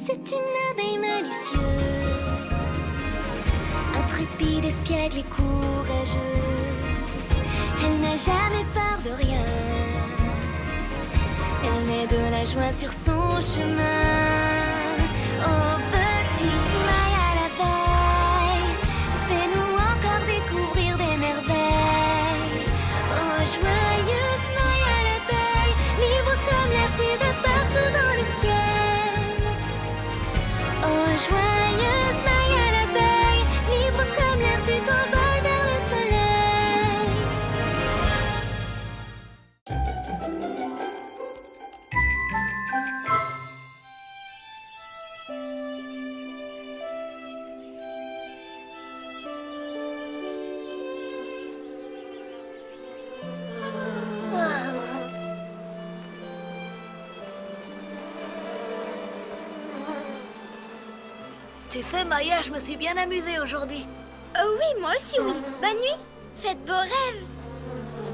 C'est une abeille malicieuse, intrépide, espiègle et courageuse. Elle n'a jamais peur de rien. Elle met de la joie sur son chemin. Oh, petite maille à l'abeille, fais-nous encore découvrir des merveilles. Oh, joyeuse maille à l'abeille, libre comme l'air, tu vas partout dans le ciel. Oh, joyeuse maille à l'abeille, libre comme l'air, tu t'envoles vers le soleil. Tu sais, Maya, je me suis bien amusée aujourd'hui. Oh oui, moi aussi oui. Bonne nuit. Faites beaux rêves. Oui.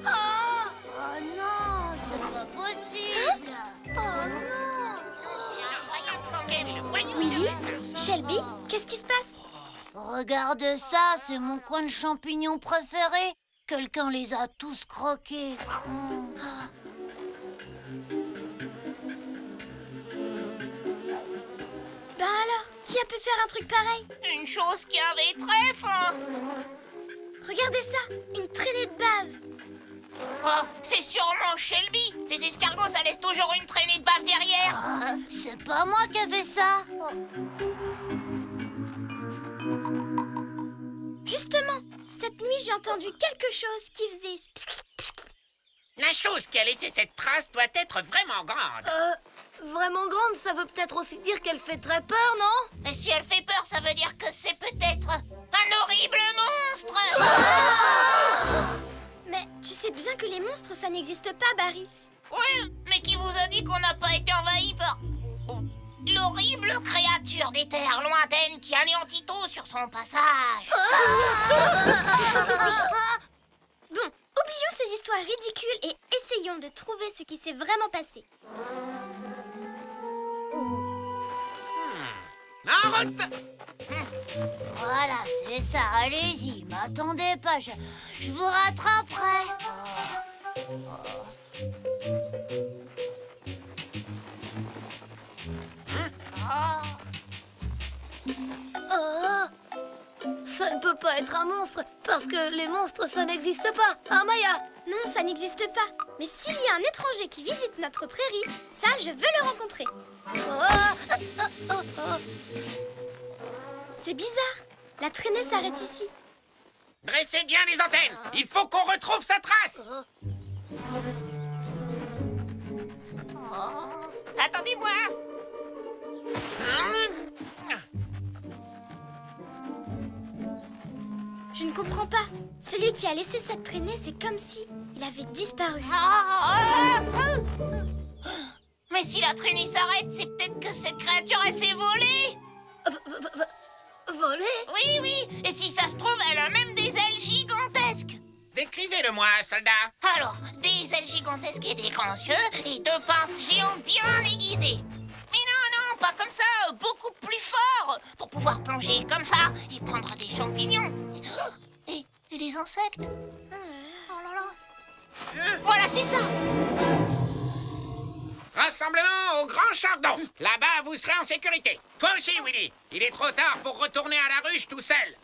Oh non, c'est pas possible. Oh non. Willy, Shelby, qu'est-ce qui se passe? Regarde ça, c'est mon coin de champignons préféré. Quelqu'un les a tous croqués. Ben alors, qui a pu faire un truc pareil? Une chose qui avait très faim. Regardez ça, une traînée de bave. Oh, c'est sûrement Shelby. Les escargots, ça laisse toujours une traînée de bave derrière. C'est pas moi qui ai fait ça. Justement, cette nuit, j'ai entendu quelque chose qui faisait... La chose qui a laissé cette trace doit être vraiment grande. Vraiment grande, ça veut peut-être aussi dire qu'elle fait très peur, non? Et si elle fait peur, ça veut dire que c'est peut-être un horrible monstre. Mais tu sais bien que les monstres, ça n'existe pas, Barry. Oui, mais qui vous a dit qu'on n'a pas été envahi par l'horrible créature des terres lointaines qui anéantit tout sur son passage? Bon, oublions ces histoires ridicules et essayons de trouver ce qui s'est vraiment passé. En route! Voilà, c'est ça. Allez-y, m'attendez pas. Je vous rattraperai. Oh, ça ne peut pas être un monstre, parce que les monstres, ça n'existe pas. Hein, Maya? Non, ça n'existe pas. Mais s'il y a un étranger qui visite notre prairie, ça, je veux le rencontrer. C'est bizarre. La traînée s'arrête ici. Dressez bien les antennes. Il faut qu'on retrouve sa trace. Attendez-moi. Je ne comprends pas. Celui qui a laissé cette traînée, c'est comme si il avait disparu. Mais si la traînée s'arrête, c'est peut-être que cette créature, elle s'est volée. Volé? Oui, oui. Et si ça se trouve, elle a même des ailes gigantesques. Décrivez-le-moi, soldat. Alors, des ailes gigantesques et des grands yeux et deux pinces géantes bien aiguisées. Mais non, pas comme ça, beaucoup plus fort, pour pouvoir plonger comme ça et prendre des champignons. Et les insectes. Oh là là. Voilà, c'est ça. Rassemblement au Grand Chardon. Là-bas, vous serez en sécurité. Toi aussi, Willy. Il est trop tard pour retourner à la ruche tout seul.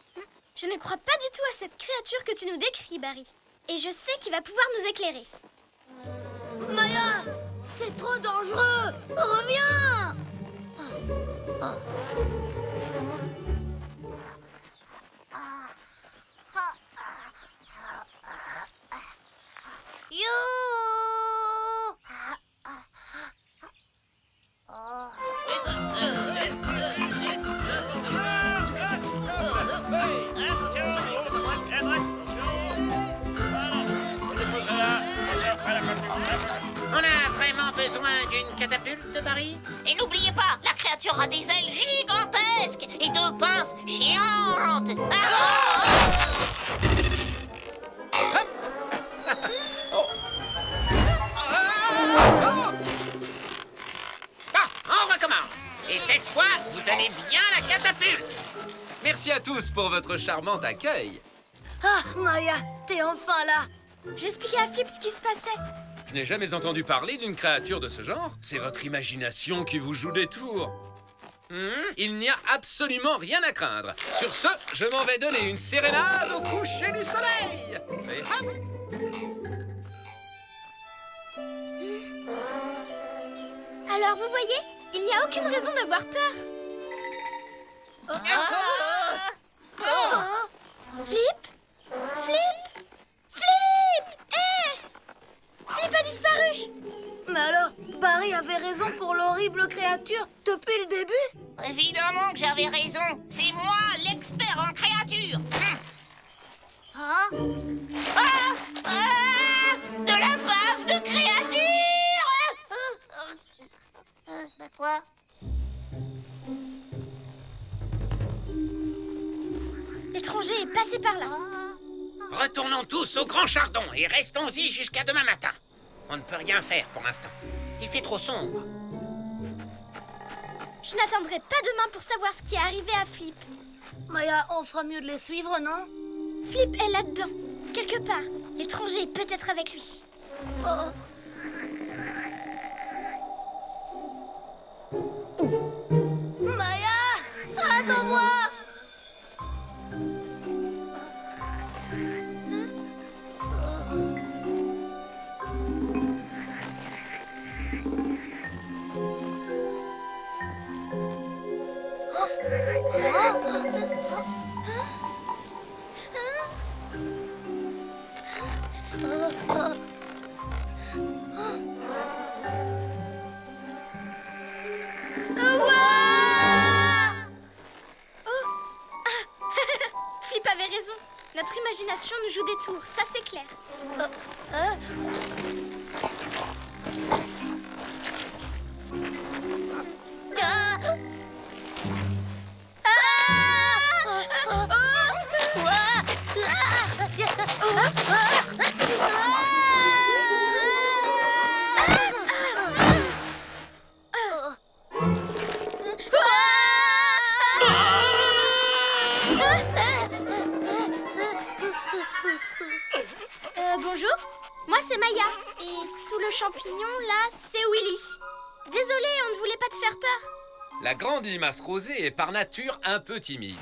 Je ne crois pas du tout à cette créature que tu nous décris, Barry. Et je sais qu'il va pouvoir nous éclairer. Maya, c'est trop dangereux. Reviens. You! On a vraiment besoin d'une catapulte, Barry? Et n'oubliez pas, la créature a des ailes gigantesques et deux pinces géantes. Bon, on recommence. Et cette fois, vous tenez bien la catapulte. Merci à tous pour votre charmant accueil. Ah, Maya, t'es enfin là. J'expliquais à Flip ce qui se passait. Je n'ai jamais entendu parler d'une créature de ce genre. C'est votre imagination qui vous joue des tours. Il n'y a absolument rien à craindre. Sur ce, je m'en vais donner une sérénade au coucher du soleil. Et hop! Alors vous voyez, il n'y a aucune raison d'avoir peur. Flip, Flip, Flip. Flip a disparu. Mais alors, Barry avait raison pour l'horrible créature depuis le début? Évidemment que j'avais raison. C'est moi, l'expert en créatures. De la bave de créature. Bah quoi? L'étranger est passé par là. Retournons tous au Grand Chardon et restons-y jusqu'à demain matin. On ne peut rien faire pour l'instant. Il fait trop sombre. Je n'attendrai pas demain pour savoir ce qui est arrivé à Flip. Maya, on fera mieux de les suivre, non? Flip est là-dedans, quelque part. L'étranger est peut-être avec lui. Oh. Maya, attends-moi. Flip avait raison. Notre imagination nous joue des tours, ça c'est clair. Bonjour, moi c'est Maya. Et sous le champignon, là, c'est Willy. Désolée, on ne voulait pas te faire peur. La grande limace rosée est par nature un peu timide.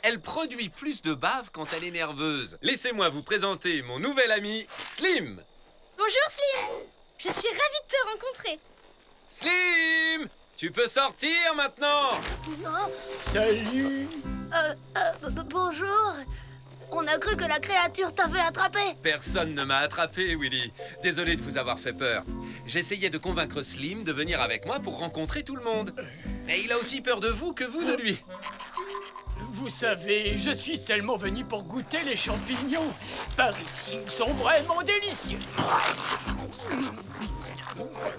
Elle produit plus de bave quand elle est nerveuse. Laissez-moi vous présenter mon nouvel ami, Slim. Bonjour Slim. Je suis ravie de te rencontrer. Slim, tu peux sortir maintenant. Salut. Bonjour. On a cru que la créature t'avait attrapé. Personne ne m'a attrapé, Willy. Désolé de vous avoir fait peur. J'essayais de convaincre Slim de venir avec moi pour rencontrer tout le monde. Et il a aussi peur de vous que vous de lui. Vous savez, je suis seulement venu pour goûter les champignons. Par ici, ils sont vraiment délicieux.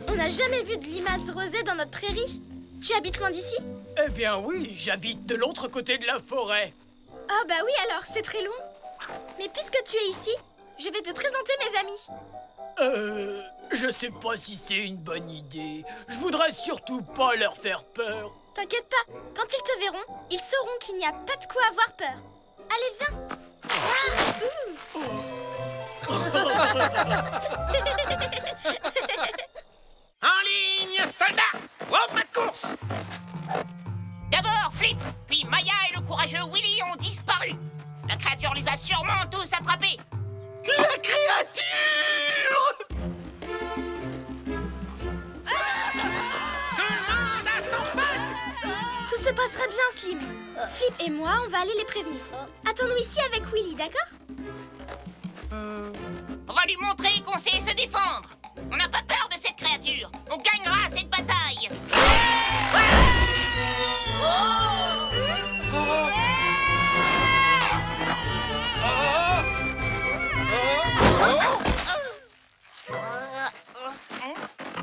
On n'a jamais vu de limace rosée dans notre prairie. Tu habites loin d'ici? Eh bien oui, j'habite de l'autre côté de la forêt. Ah bah oui alors, c'est très long. Mais puisque tu es ici, je vais te présenter mes amis. Je sais pas si c'est une bonne idée. Je voudrais surtout pas leur faire peur. T'inquiète pas, quand ils te verront, ils sauront qu'il n'y a pas de quoi avoir peur. Allez, viens. En ligne, soldats! Au pas de course! D'abord Flip, puis Barry, Maya et le courageux Willy ont disparu. La créature les a sûrement tous attrapés. La créature! Tout le monde à son poste! Tout se passera bien, Slim. Flip et moi, on va aller les prévenir. Attends-nous ici avec Willy, d'accord? On va lui montrer qu'on sait se défendre. On n'a pas peur de cette créature. On gagnera cette bataille.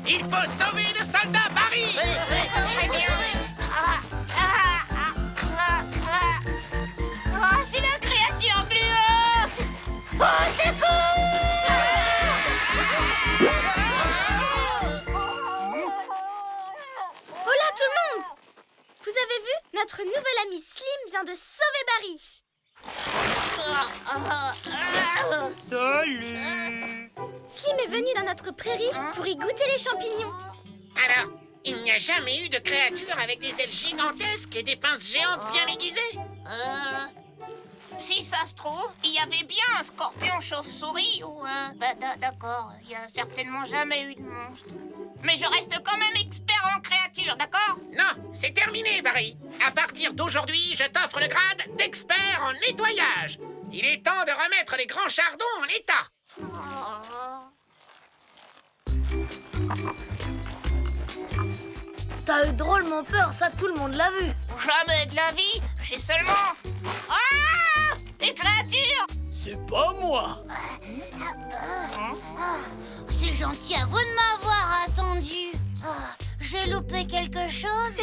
Il faut sauver le soldat Barry! Ça serait bien. Oh, c'est la créature gluante. Oh, c'est Hola tout le monde! Vous avez vu? Notre nouvel ami Slim vient de sauver Barry. Salut! Slim est venu dans notre prairie pour y goûter les champignons. Alors, il n'y a jamais eu de créature avec des ailes gigantesques et des pinces géantes bien aiguisées? Si ça se trouve, il y avait bien un scorpion chauve-souris ou un... D'accord, il y a certainement jamais eu de monstre. Mais je reste quand même expert en créatures, d'accord? Non, c'est terminé, Barry. À partir d'aujourd'hui, je t'offre le grade d'expert en nettoyage. Il est temps de remettre les grands chardons en état. T'as eu drôlement peur, ça tout le monde l'a vu. Jamais de la vie, j'ai seulement... Ah! Des créatures! C'est pas moi. C'est gentil à vous de m'avoir attendu. Ah, j'ai loupé quelque chose.